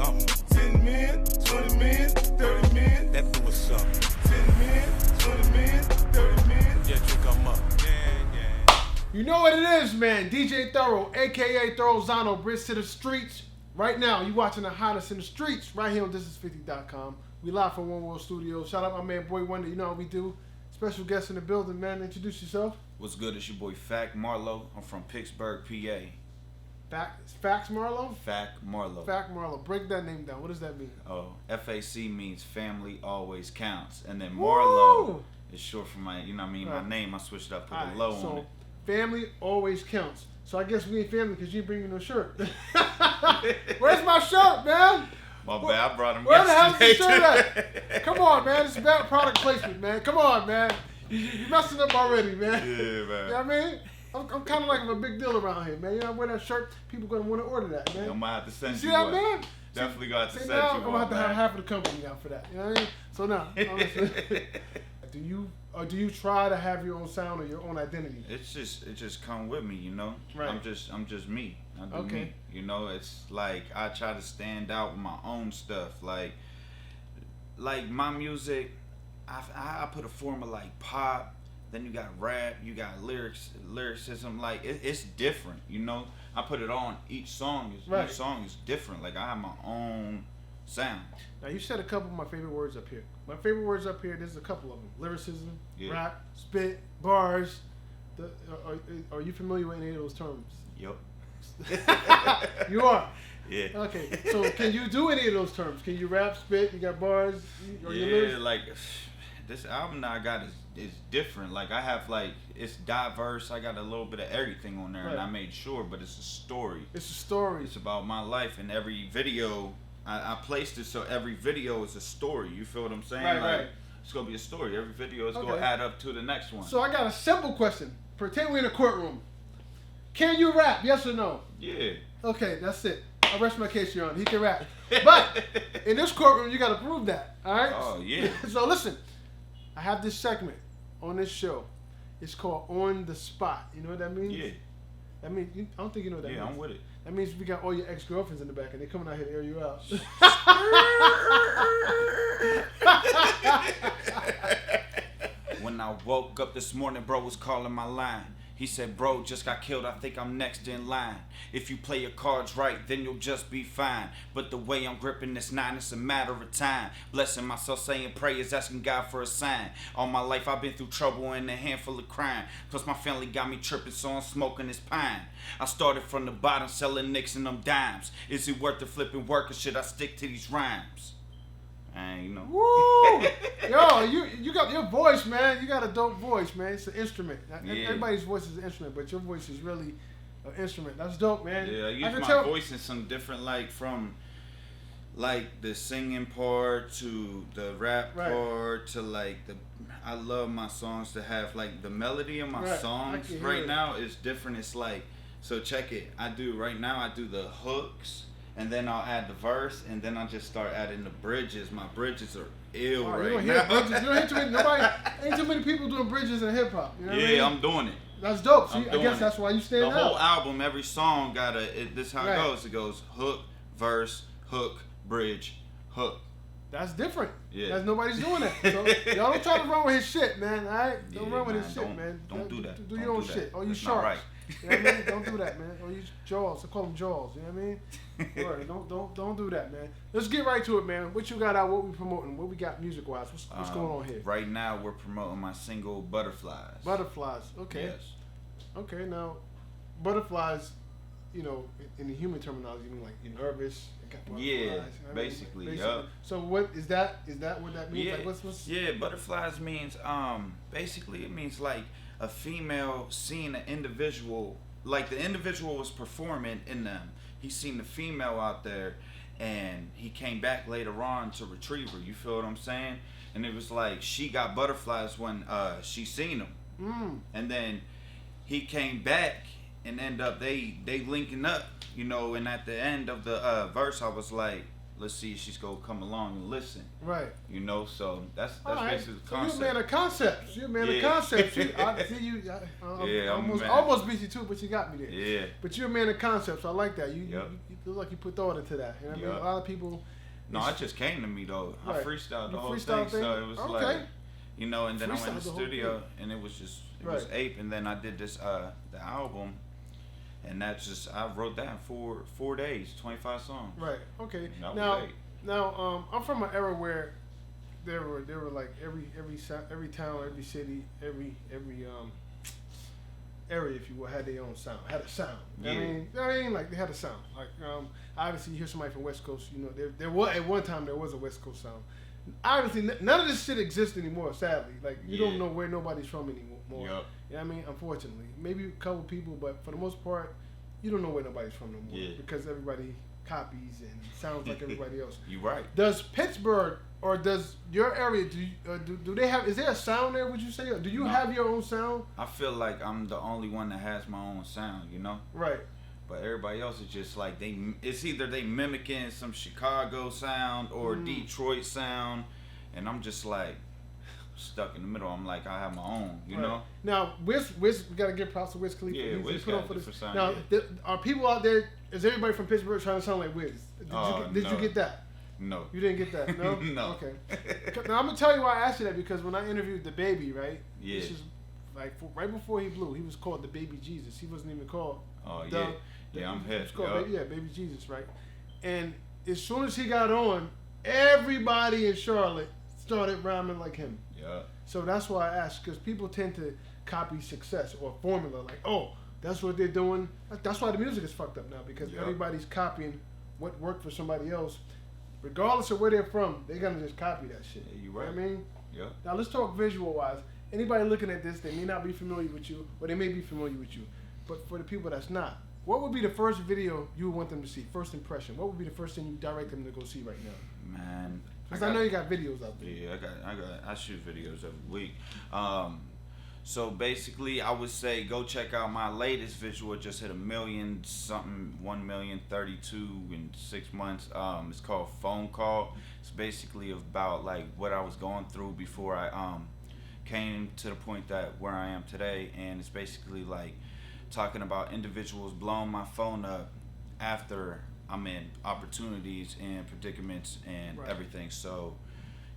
something. 10 men, 20 men, 30 men. That boo was something. 10 men, 20 men, 30 men. Yeah, drink 'em up. Yeah. You know what it is, man. DJ Thoro, a.k.a. Thorozano, Brits to the streets. Right now, you watching the hottest in the streets right here on thisis50.com. We live from One World Studios. Shout out my man, Boy Wonder. You know how we do. Special guest in the building, man. Introduce yourself. What's good? It's your boy FAC Marlo. I'm from Pittsburgh, PA. FAC Marlo? FAC Marlo. FAC Marlo. Break that name down. What does that mean? Oh, FAC means family always counts. And then Marlo is short for my, you know what I mean, my name. I switched up, put a low on it. Family always counts. So I guess we ain't family because you bring me no shirt. Where's my shirt, man? My bad, I brought him Where the yesterday. hell's the shirt at? Come on, man. It's bad product placement, man. Come on, man. You're messing up already, man. Yeah, man. You know what I mean? I'm kind of like a big deal around here, man. You know, I wear that shirt, people going to want to order that, man. I might have to send you see that, one. man? Definitely got to send you now, one, I'm going to have to have man. half of the company now for that. You know what I mean? So now, do you try to have your own sound or your own identity? It just come with me, you know. Right. I'm just me. I do me. You know, it's like I try to stand out with my own stuff. Like my music, I put a form of like pop. Then you got rap, you got lyricism. Like it's different, you know. I put it on each song. Each song is different. Like I have my own sound. Now you said a couple of my favorite words up here. My favorite words up here. There's a couple of them: lyricism, rap, spit, bars. Are you familiar with any of those terms? Yep. You are. Yeah. Okay. So can you do any of those terms? Can you rap, spit? You got bars? Like this album that I got is different. Like I have it's diverse. I got a little bit of everything on there, and I made sure. But it's a story. It's a story. It's about my life, and every video I placed it so every video is a story. You feel what I'm saying? Right. It's gonna be a story. Every video is gonna add up to the next one. So I got a simple question. Pretend we're in a courtroom. Can you rap? Yes or no? Yeah. Okay, that's it. I rest my case, Your Honor. He can rap. But in this courtroom, you got to prove that. All right? Oh, yeah. So listen, I have this segment on this show. It's called On the Spot. You know what that means? Yeah. That means, I don't think you know what that means. Yeah, I'm with it. That means we got all your ex-girlfriends in the back and they're coming out here to air you out. When I woke up this morning, bro was calling my line. He said, bro, just got killed. I think I'm next in line. If you play your cards right, then you'll just be fine. But the way I'm gripping this 9, it's a matter of time. Blessing myself, saying prayers, asking God for a sign. All my life I've been through trouble and a handful of crime. Plus my family got me tripping, so I'm smoking this pine. I started from the bottom, selling nicks and them dimes. Is it worth the flipping work or should I stick to these rhymes? You know. Woo! Yo, you got your voice, man. You got a dope voice, man. It's an instrument. Yeah. Everybody's voice is an instrument, but your voice is really an instrument. That's dope, man. Yeah, I use my voice in some different, from the singing part to the rap part to I love my songs to have the melody of my songs right now is different. It's so check it. I do the hooks. And then I'll add the verse, and then I'll just start adding the bridges. My bridges are ill right now. You don't hear too many. Ain't too many people doing bridges in hip hop. You know what I mean? I'm doing it. That's dope. See, I guess that's why you stand out. The whole album, every song this is how it goes. It goes hook, verse, hook, bridge, hook. That's different. Yeah. That's nobody's doing that. So y'all don't try to run with his shit, man. All right? Don't run with his shit, man. Don't do that. Do your own shit. Or you That's sharks. not right. You know what I mean? Don't do that, man. Or use jaws. I call them jaws. You know what I mean? Right. Don't do that, man. Let's get right to it, man. What you got out? What we promoting? What we got music wise? What's going on here? Right now, we're promoting my single "Butterflies." Butterflies. Okay. Yes. Okay. Now, butterflies. You know, in the human terminology, you mean you're nervous. Yeah. Basically. Yup. So what is that? Is that what that means? Yeah. What's Yeah. Butterflies means basically it means a female seeing an individual, the individual was performing in them. He seen the female out there, and he came back later on to retrieve her. You feel what I'm saying? And it was she got butterflies when she seen him. And then he came back and end up they linking up, you know. And at the end of the verse, I was like, let's see if she's gonna come along and listen. Right. You know, so that's right. basically the So concept. you're a man of concepts. You're a man of concepts. I see you. I almost beat you too, but you got me there. Yeah. But you're a man of concepts. I like that. You look like you put thought into that. You know what I mean? A lot of people. No, it just came to me though. Right. I freestyled the You whole freestyle thing, so it was okay. like, you know, and then I went in the Freestyled the whole studio thing. and it was just Right. was ape, and then I did this the album, and that's just I wrote that in 4 days, 25 songs. Right. Okay. That was ape. Now, I'm from an era where there were like every town, every city, every area, if you will, had their own sound, had a sound. Yeah. I mean, like they had a sound. Like obviously, you hear somebody from West Coast, you know, there was at one time there was a West Coast sound. Obviously, none of this shit exists anymore. Sadly, like you don't know where nobody's from anymore. Yep. You know what I mean? Unfortunately, maybe a couple people, but for the most part, you don't know where nobody's from no more because everybody copies and sounds like everybody else. You right. Does Pittsburgh or does your area do they have? Is there a sound there? Would you say? Or do you have your own sound? I feel like I'm the only one that has my own sound, you know. Right. But everybody else is just like it's either they mimicking some Chicago sound or Detroit sound, and I'm just like stuck in the middle. I'm like I have my own, you know. Now, Wiz, we gotta give props to Wiz Khalifa. Yeah, Wiz put got on for this. different sound, Now, are people out there? Is everybody from Pittsburgh trying to sound like Wiz? Did you get that? No. You didn't get that? No. No. Okay. Now I'm gonna tell you why I asked you that, because when I interviewed the baby, right? Yeah. This is like right before he blew. He was called the Baby Jesus. He wasn't even called. Oh yeah. Yeah, I'm hip. He was called Baby Jesus, right? And as soon as he got on, everybody in Charlotte started rhyming like him. Yeah. So that's why I asked, because people tend to copy success or formula, like, oh, that's what they're doing. That's why the music is fucked up now, because everybody's copying what worked for somebody else. Regardless of where they're from, they're going to just copy that shit. Yeah, you know right. what I mean? Yeah. Now let's talk visual-wise. Anybody looking at this, they may not be familiar with you, or they may be familiar with you. But for the people that's not, what would be the first video you would want them to see? First impression. What would be the first thing you direct them to go see right now? Man. Because I know you got videos out there. Yeah, I shoot videos every week. So basically, I would say go check out my latest visual. It just hit 1 million something, 1,032,000 in 6 months. It's called Phone Call. It's basically about like what I was going through before I came to the point that where I am today, and it's basically like talking about individuals blowing my phone up after I'm in opportunities and predicaments and everything. So,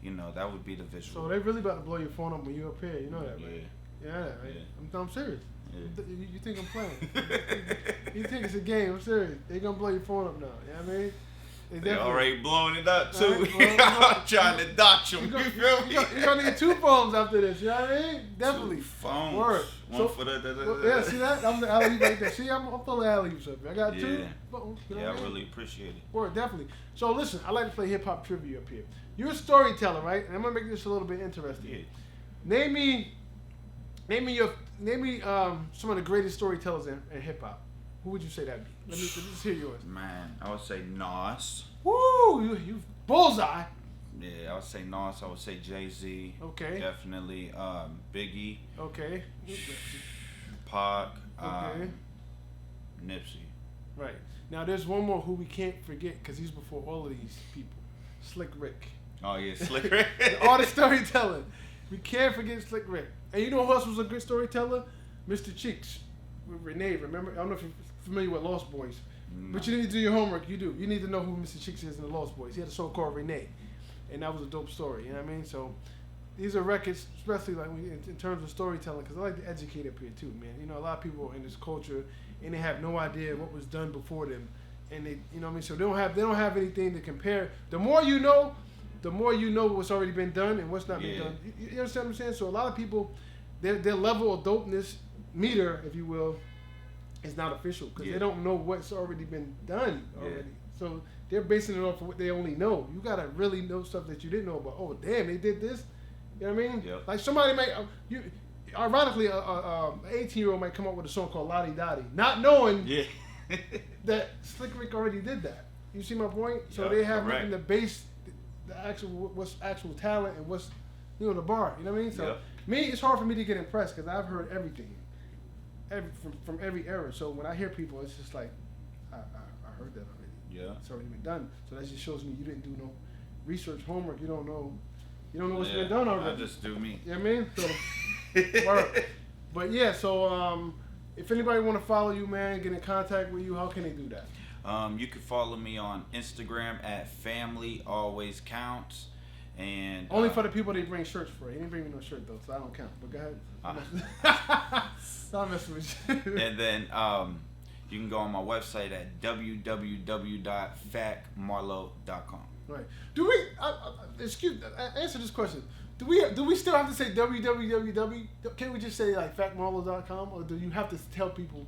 you know, that would be the visual. So they really about to blow your phone up when you're up here. You know that, right? Yeah, right? Yeah. I'm serious. Yeah. You think I'm playing? You think it's a game? I'm serious. They gonna blow your phone up now. You know what I mean? They already blowing it up too. Right, well, I'm trying to dox them. You feel me? You're gonna need 2 phones after this. You know what I mean? Definitely. 2 phones. Word. One for the. Yeah, see that? I'm the alley right there. See, I'm full of alley-oops up here. I got 2 phones. You know Yeah, what I mean? really appreciate it. Word, definitely. So listen, I like to play hip hop trivia up here. You're a storyteller, right? And I'm gonna make this a little bit interesting. Yeah. Name me some of the greatest storytellers in hip hop. Who would you say that be? Let me just hear yours. Man, I would say Nas. Woo! You bullseye. Yeah, I would say Nas. I would say Jay-Z. Okay. Definitely. Biggie. Okay. Pac. Okay. Nipsey. Right. Now there's one more who we can't forget because he's before all of these people. Slick Rick. Oh yeah, Slick Rick. All the storytelling. We can't forget Slick Rick. And you know who else was a good storyteller? Mr. Cheeks. With Renee, remember? I don't know if you're familiar with Lost Boys. No. But you need to do your homework. You do. You need to know who Mr. Cheeks is in the Lost Boys. He had a song called Renee. And that was a dope story. You know what I mean? So these are records, especially like in terms of storytelling, because I like to educate up here too, man. You know, a lot of people in this culture, and they have no idea what was done before them. And they, you know what I mean? So they don't have anything to compare. The more you know what's already been done and what's not been done. You understand what I'm saying? So a lot of people, their level of dopeness meter, if you will, is not official because they don't know what's already been done already. So they're basing it off of what they only know. You gotta really know stuff that you didn't know about. Oh damn, they did this. You know what I mean? Yep. Like somebody might, ironically, an 18-year-old might come up with a song called Lottie Dottie, not knowing that Slick Rick already did that. You see my point? So they have nothing to base what's actual talent and what's the bar. You know what I mean? So me, it's hard for me to get impressed because I've heard everything, from every era. So when I hear people, it's just like I heard that already. Yeah. It's already been done. So that just shows me you didn't do no research, homework. You don't know what's been done already. I just do me. You know what I mean? So, work. But yeah, so if anybody want to follow you, man, get in contact with you, how can they do that? You can follow me on Instagram at Family Always Counts. And only for the people they bring shirts for. He didn't bring me no shirt though, so I don't count. But go ahead. I'm messing with you. And then you can go on my website at www.facmarlo.com. Right. Do we? Answer this question. Do we still have to say www? Can't we just say like facmarlo.com, or do you have to tell people?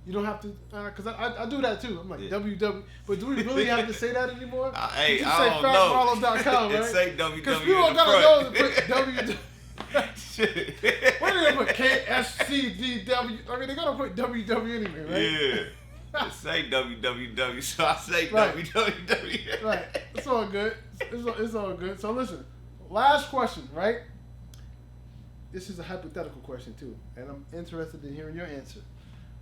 You don't have to, because I do that too. I'm like, www. But do we really have to say that anymore? Hey, you I don't know. facmarlo.com, right? It say www. Because people are going to go and put www. What are they going to put? KSCDW? I mean, they're going to put www anyway, right? Yeah. It say www, so I say www. Right. It's all good. It's all good. So listen, last question, right? This is a hypothetical question too, and I'm interested in hearing your answer.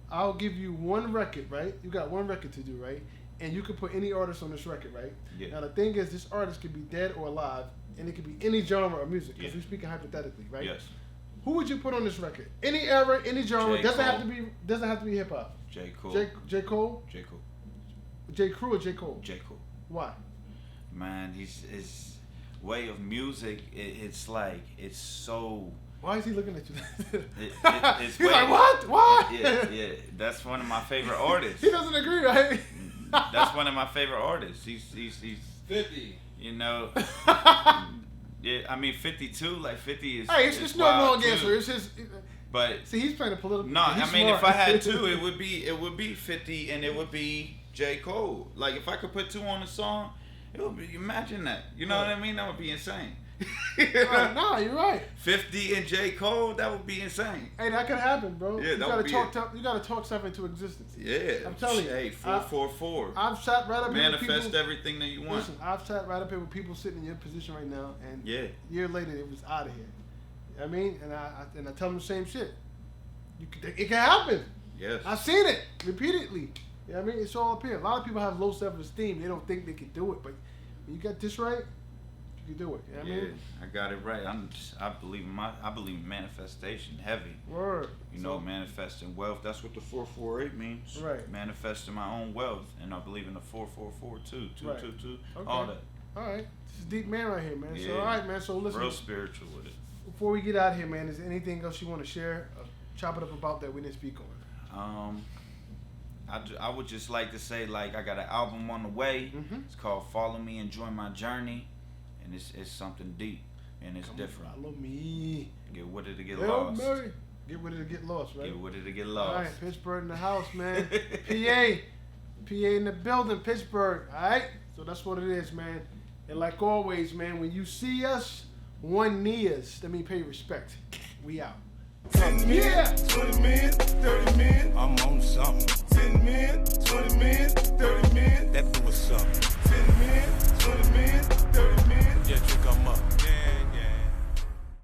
I'll give you one record, right? You got one record to do, right? And you can put any artist on this record, right? Yeah. Now the thing is, this artist could be dead or alive, and it could be any genre of music. Because we're speaking hypothetically, right? Yes. Who would you put on this record? Any era, any genre. Doesn't Cole. have to be hip hop. J. Cole. J. Cole. J. Cole. J. Crew or J. Cole? J. Cole. Why? Man, his way of music. It's so. Why is he looking at you? It's He's like, what? Why? Yeah. That's one of my favorite artists. He doesn't agree, right? That's one of my favorite artists. He's 50. You know. Yeah, I mean 52. Like 50 is. Hey, it's no wrong answer. It's his. But see, he's playing a political. No, I mean smart. if I had two, it would be 50, and it would be J. Cole. Like if I could put two on a song, it would be. Imagine that. You know what I mean? That would be insane. No, you're right. 50 and J. Cole, that would be insane. Hey, that could happen, bro. Yeah, you that gotta would be talk. You gotta talk stuff into existence. Yeah, I'm telling you. Hey, 444. I've sat right up here with Manifest people, everything that you want. Listen, I've sat right up here with people sitting in your position right now, and a year later it was out of here. You know what I mean, and I tell them the same shit. It can happen. Yes. I've seen it repeatedly. You know what I mean? It's all up here. A lot of people have low self-esteem. They don't think they can do it, but when you got this right, you can do it. You know what I mean? I got it right. I believe in manifestation heavy. Word. You know, manifesting wealth. That's what the 448 means. Right. Manifesting my own wealth, and I believe in the 444 too. 222. Okay. All that. All right. This is a deep man right here, man. Yeah. So all right, man. So listen. Real spiritual with it. Before we get out of here, man, is there anything else you want to share? Chop it up about that we didn't speak on. I would just like to say, like, I got an album on the way. Mm-hmm. It's called Follow Me, Enjoy My Journey. And it's something deep. And it's different. Follow me. Get with it to get Hail lost. Mary. Get with it to get lost, right? Get with it to get lost. All right, Pittsburgh in the house, man. PA in the building, Pittsburgh. All right? So that's what it is, man. And like always, man, when you see us, one knee us. That means pay respect. We out. 10 Yeah. minutes, 20